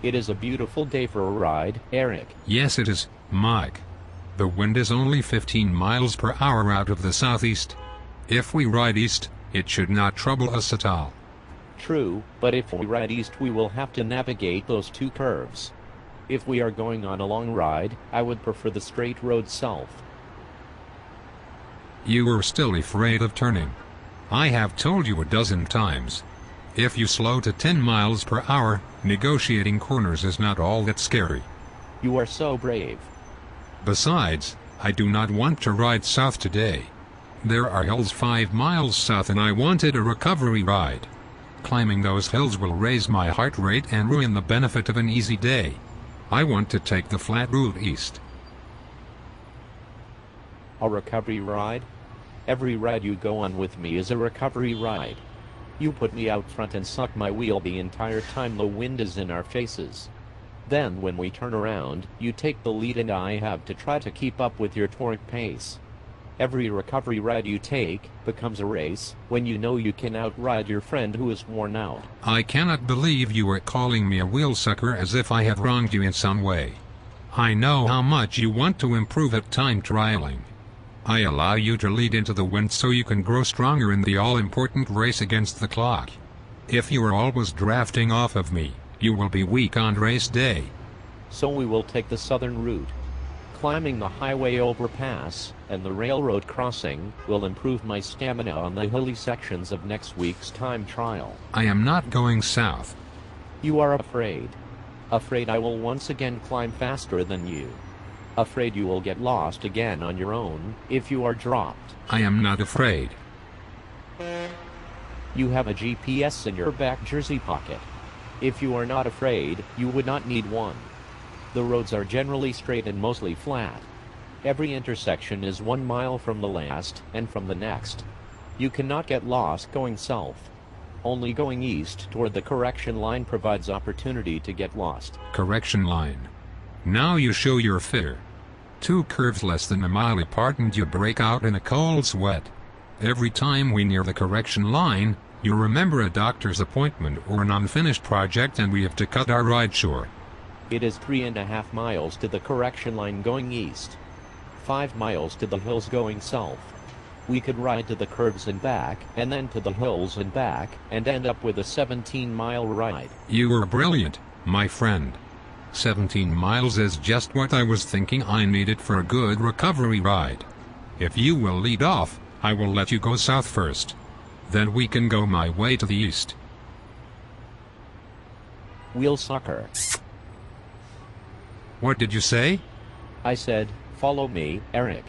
It is a beautiful day for a ride, Eric. Yes, it is, Mike. The wind is only 15 miles per hour out of the southeast. If we ride east, it should not trouble us at all. True, but if we ride east we will have to navigate those two curves. If we are going on a long ride, I would prefer the straight road south. You are still afraid of turning. I have told you a dozen times. If you slow to 10 miles per hour, negotiating corners is not all that scary. You are so brave. Besides, I do not want to ride south today. There are hills 5 miles south and I wanted a recovery ride. Climbing those hills will raise my heart rate and ruin the benefit of an easy day. I want to take the flat route east. A recovery ride? Every ride you go on with me is a recovery ride. You put me out front and suck my wheel the entire time the wind is in our faces. Then when we turn around, you take the lead and I have to try to keep up with your torque pace. Every recovery ride you take becomes a race when you know you can outride your friend who is worn out. I cannot believe you are calling me a wheel sucker as if I have wronged you in some way. I know how much you want to improve at time trialing. I allow you to lead into the wind so you can grow stronger in the all-important race against the clock. If you are always drafting off of me, you will be weak on race day. So we will take the southern route. Climbing the highway overpass and the railroad crossing will improve my stamina on the hilly sections of next week's time trial. I am not going south. You are afraid. Afraid I will once again climb faster than you. Afraid you will get lost again on your own if you are dropped. I am not afraid. You have a GPS in your back jersey pocket. If you are not afraid, you would not need one. The roads are generally straight and mostly flat. Every intersection is 1 mile from the last and from the next. You cannot get lost going south. Only going east toward the correction line provides opportunity to get lost. Correction line. Now you show your fitter. 2 curves less than a mile apart and you break out in a cold sweat. Every time we near the correction line, you remember a doctor's appointment or an unfinished project and we have to cut our ride short. It is 3.5 miles to the correction line going east. 5 miles to the hills going south. We could ride to the curves and back, and then to the hills and back, and end up with a 17-mile ride. You are brilliant, my friend. 17 miles is just what I was thinking I needed for a good recovery ride. If you will lead off, I will let you go south first. Then we can go my way to the east. Wheel sucker. What did you say? I said, follow me, Eric.